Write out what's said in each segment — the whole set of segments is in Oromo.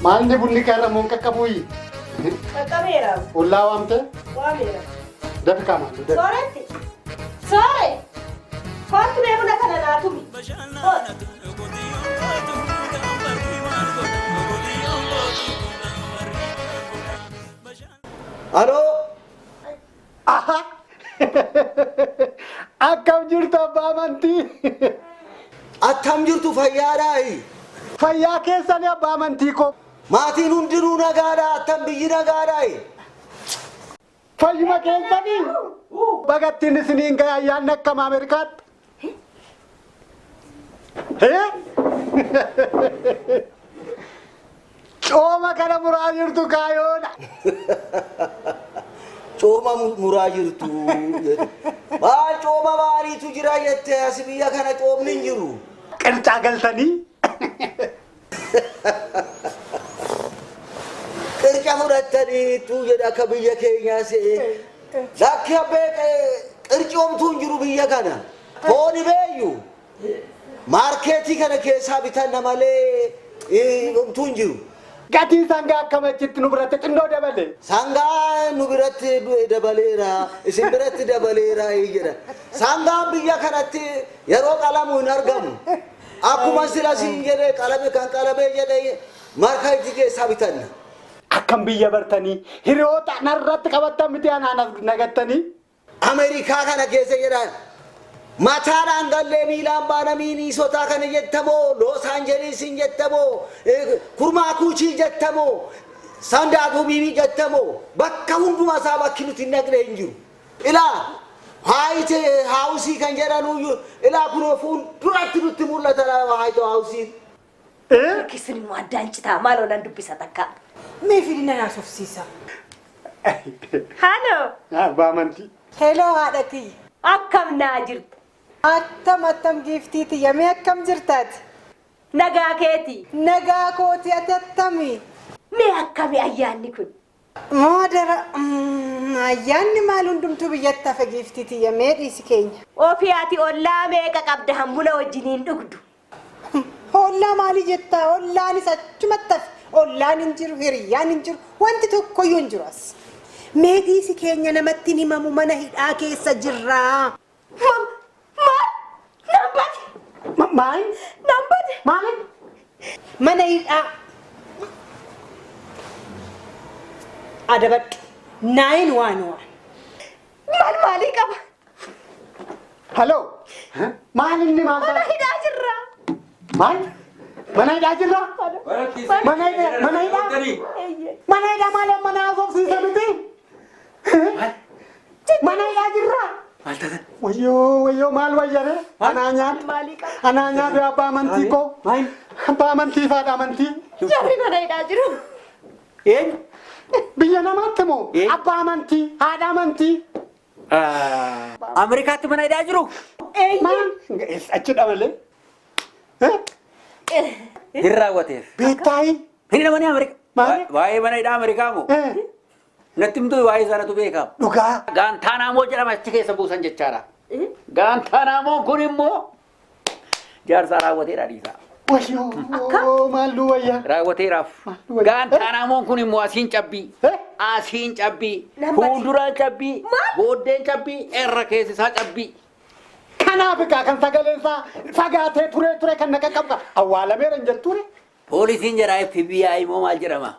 Maalni bunni kaaramuun qaqqabuuyi? Qaqqabeera. Ollaa waamte? Waameera. Dafi qaamaan. Sooretti. Soore. Kootu beekuna kana naatumi. Aloo. Aha! Akkam jirtu abbaa amantii? Attam jirtu fayyaadhaayi. Fayyaa keessanii abbaa amantii koo. Maatiin hundinuu nagaadhaa attam biyyi nagaadhaayi. Fayyuma keessanii bagattiin isiniin ga'e ayyaanni akkam Ameerikaatti. Cooma kana muraa jirtu kaayoodha. Cooma muraa jirtu. Maal cooma maaliitu jira jettee as biyya kana coomni hin jiru. Qircaa galtanii. Qirca fudhattaniitu jedha akka biyya keenyaa se'ee. Lakki abbee qircoomtuu hin jiru biyya kana. Fooni beeyyu. Maarkeetii kana keessaa bitanna malee homtuu hin jiru. Gatiin sangaa akkam achitti nu biratti xinnoo dabale. Sangaa nu biratti dabaleera, isin biratti dabaleera jedha. Sangaan biyya kanatti yeroo qalamu hin argamu. Akkuma sila siin jedhee qalame kan qalamee jedhee maarkeetii keessaa bitanna. Akkam biyya bartanii hiriyoota narratti qabattan miti anaan nagattanii. Ameerikaa kana keessa jedha. Mataadhaan gallee miilaan baana miiniisotaa kana jettamoo Los Angelesiin jettamoo kurmaa kuuchii jettamoo sandaakuu biibii jettamoo bakka hundumaa isaa bakki nuti hin dhaqne hin jiru. Ilaa White House kan jedhanuyyuu ilaa kunoo fuulduratti nutti mul'ata White House. Kisin immoo addaan citaa maal oolan dubbisa takka. Mee fidina naasofsiisa. Haaloo. Abbaa amantii. Heloo haadha kiyya. Akkam naa jirta. Attam giiftiiti yamee akkam jirtaati? Nagaa keeti. Nagaa kooti ati attamii? Mee akkami ayyaanni kun? Moodara ayyaanni maal hundumtuu biyyatti hafe giiftiiti yamee dhiisi keenya. Ofii ati ollaa meeqa qabda hambuna wajjiniin dhugdu? Ollaa maali jettaa? Ollaanis achumatti hafe. Ollaan hin jiru, hiriyyaan hin jiru, wanti tokkoyyuu hin jiru as. Mee dhiisi keenya namatti himamu mana hidhaa keessa jirraa. Maal? Nambati. Maal? Mana hidhaa. Adabadhu. 911. Maalii qaba? Haloo. Maal inni maal? Mana hidhaa jirra. Maal? Mana hidhaa jirra? Mana hidhaa? Mana hidhaa maal mana haasofsiisa miti? Mana hidhaa jirra? Wayyoo maal wayyare? Anaa nyaatu abbaa amantii koo. Abbaa amantii fi haadha amantii. Jarri mana hidhaa jiru. Eenyu? Biyya namaatti moo? Abbaa amantii, haadha amantii. Ameerikaatti mana hidhaa jiru? Achidha malee. Hin raawwateef. Beektaayi? Hin namani Ameerikaa. Maali? Waa'ee mana hidhaa Ameerikaa moo? Natti himtuu waa'ee sanatu beekama. Dhugaa. Gaantaanaamoo jedhama achi keessa buusan jechaadha. Gaantaanaamoon kun immoo jaarsaa raawwateedha dhiisaa. Wayyoo maalluu wayyaa. Raawwateeraaf. Gaantaanaamoon kun immoo asiin cabbii. Asiin cabbii. Fuulduraan cabbii. Booddeen cabbii. Irra keessa isaa cabbii. Kanaaf egaa kan sagaleen isaa fagaatee ture kan naqa qabda. Awwaalameera hin jettuure. Poolisiin jedhaa FBI moo maal jedhama?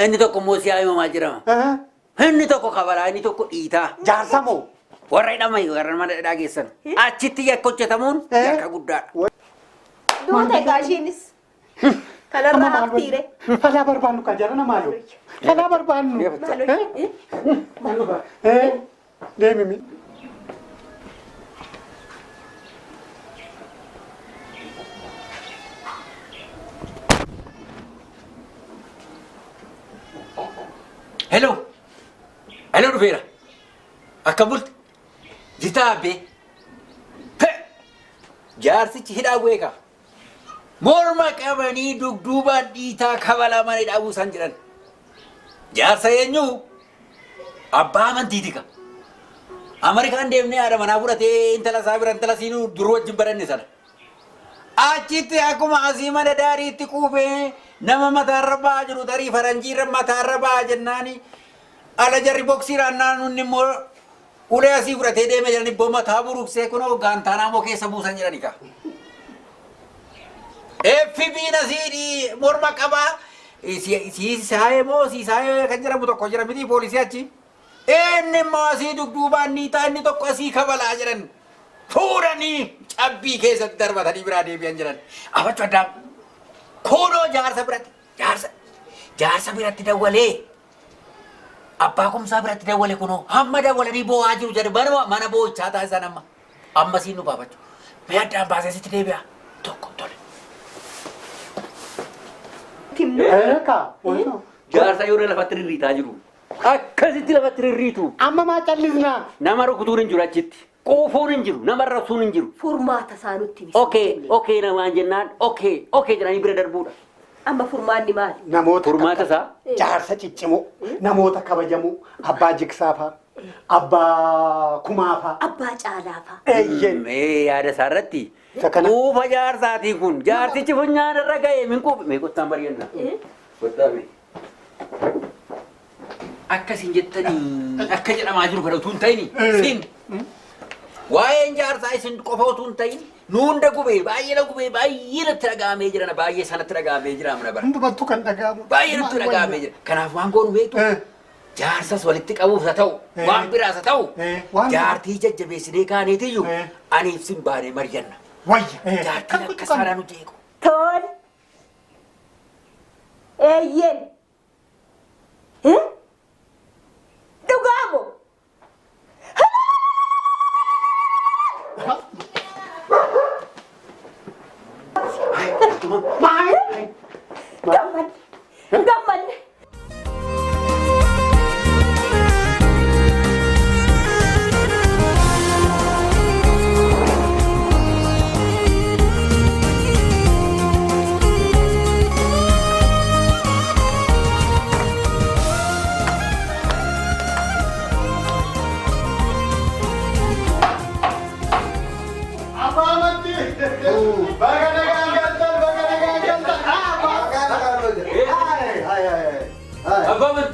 Inni tokko immoo CIA moo maal jedhama? Inni tokko kabalaa inni tokko dhiitaa. Jaarsa moo? Warra hidhaman warra mana hidhaa geessan. Achitti yakka hojjetamuun yakka guddaadha. Duuta egaa ishiinis. Kanarraa haftiire. Falaa barbaannu kan jarana maaloo? Falaa barbaannu. Maaloo. Deemimi. Hello dhufeera. Akka bulti. Jitaa abbee. Jaarsichi hidhaa beeka. Morma qabanii dugduubaan dhiitaa kabalaa mana hidhaa buusan jedhan. Jaarsa eenyu? Abbaa amantiiti ka. Ameerikaan deemnee haadha manaa fudhatee intala isaa bira intala siinuu duruu wajjin baranne sana. Achitti akkuma asii mana daariitti quufee nama mataarra ba'aa jiru tarii faranjiirra mataarra ba'aa jennaani ala jarri boksiiraan naannoon immoo ulee asii fudhatee deeme jedhani boo mataa buruqsee kunoo gaantaanaa moo keessa buusan jedhani ka. FB'n asii morma qabaa siisaayee moo siisaayee kan jedhamu tokko jira miti poolisii achi. Inni immoo asii dugduubaan niitaa inni tokko asii kabalaa jedhan fuudhanii cabbii keessatti darbatanii biraa deebi'an jedhan. Abachuu addaa kunoo jaarsa biratti jaarsa biratti dawwalee abbaa kumsaa biratti dawwale kunoo hamma dawwalanii boo'aa jiru jedhu mana boo'ichaa taasisan amma siin nu baafachuu. Mee addaan baasee sitti deebi'a tokko tole. Jaarsa yoo lafatti rirriitaa jiru. Akkasitti lafatti rirriitu. Amma maa callisnaa? Nama rukutuun hin jiru achitti. Quufuun hin jiru. Nama rabsuun hin jiru. Furmaata isaanutti Okey namaan jennaan okey jedhanii bira darbuudha. Amma furmaanni maali? Namoota Furmaata isaa? jaarsa ciccimoo, namoota kabajamoo, abbaa jigsaafaa, abbaa kumaafaa, Abbaa caalaafaa. eeyyen. Yaada isaa irratti Sakana. quufa jaarsaatii kun jaartichi funyaan irra ga'e min quufe mee qottaan bari'anna. Qottaame. Akkasiin jettanii akka jedhamaa jiru kana utuu hin ta'ini siin waa'een jaarsaa isin qofa utuu hin ta'in nuunda gubee baay'ee natti dhaga'amee jira baay'ee sanatti dhaga'amee jira mana bara Hundumattuu kan dhaga'amu. baay'ee natti dhaga'amee jira kanaaf waan goonu beektu jaarsas walitti qabuuf haa ta'u waan biraas haa ta'u jaartii jajjabeessinee kaaneetiyyuu aniif sin baanee mari'anna Wayya. jaartiin akka saadhaa nuti eegu. Tole. Eeyyen. Dhugaamo. Gammadde. Abbaa amantii. Baga nagaan galtan, baga nagaan galtan. Abbaa man.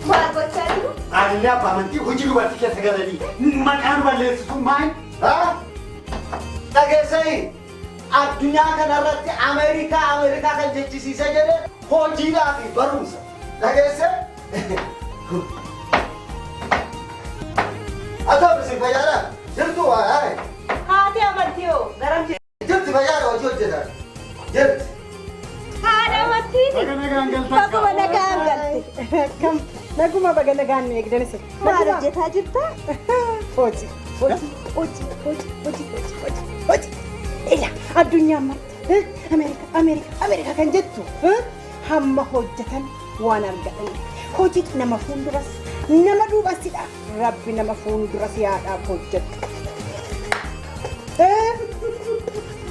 Maal gochaa jiru? Ani abbaa amantii hojii dubartii keessa galanii maqaan balleessitu maal? Dhageessanii addunyaa kanarratti Ameerikaa kan jechisiisa jedhe hojiidhaa fi barumsa. Dhageesse? Atoo bisin fayyaadha. Jirtu waa Haati amantii hoo garam jirti? jirti fayyaadha hojii hojjetan. Jirti. Haadha amantii. Baga nagaan galtan. Baguma nagaan galte. Kam naguma baga nagaan eegdanis. Maal hojjetaa jirta? Hojii. Ila addunyaa marti Ameerikaa kan jettu hamma hojjetan waan argatan hojiitu nama fuulduras nama duubasidha rabbi nama fuulduras yaadhaaf hojjetu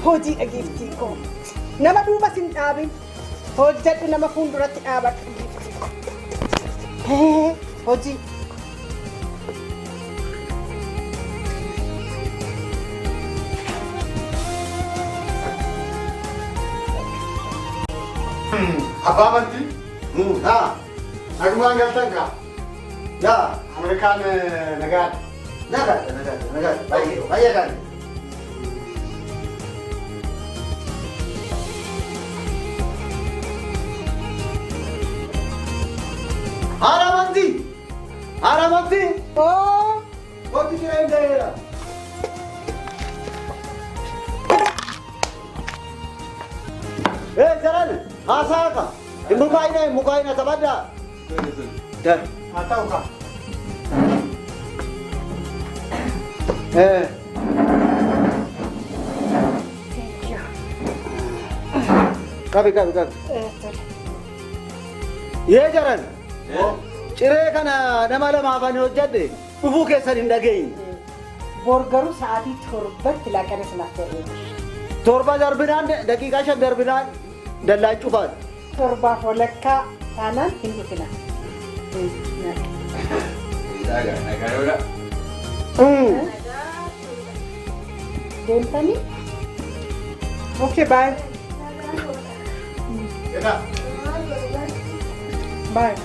hojii dhageeftii koo nama duubas hin dhaabin hojjedhu nama fuulduratti dhaabadhu hojii. Abbaa amantii. Nagumaan galtan kaa. Yaa Ameerikaan nagaadha. nagaadha. Baay'ee gaarii. Haadha amantii. Oo. Wanti jira hin ta'eera. Jaran haasaa ka. Hin mukaa'ina taphattaa. Haa ta'u kaa. Qabi. Yee jaran. Ciree kana nama lamaaf ani hojjedhe dhufuu keessan hin dhageenye. Borgaruu sa'aatii torbatti laaqana sinaaf ta'ee. Torba darbinaan daqiiqaa 5 darbinaan dallaan cufaan. Torbaaf walakkaa taanaan hin dhufina. Deemtanii? Okay, bye. Bye.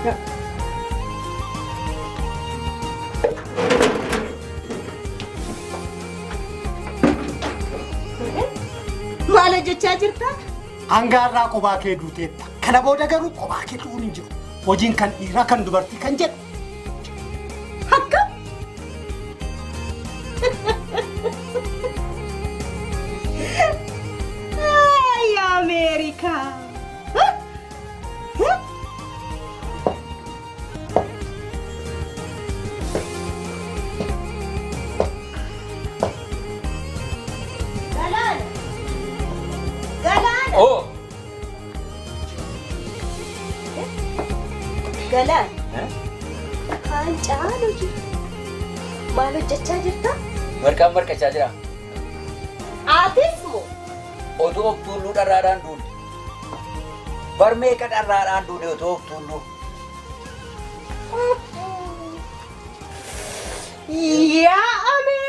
Yeah. Maal hojjechaa jirta? Hangaarraa qophaa kee duuteetta. Kana booda garuu qophaa kee du'uun hin jiru. Hojiin kan dhiiraa kan dubartii kan jedhu. Akka? Ay, America. Galaan! Galaan! Oh! Galaan! Kaan caalu jiru. Maal hojjechaa jirta? Marqaan marqachaa jira. Aatis moo? Otoo of tuulluu dharraadhaan duune. Barmeeqa dharraadhaan duune otoo of tuulluu. Yaa America!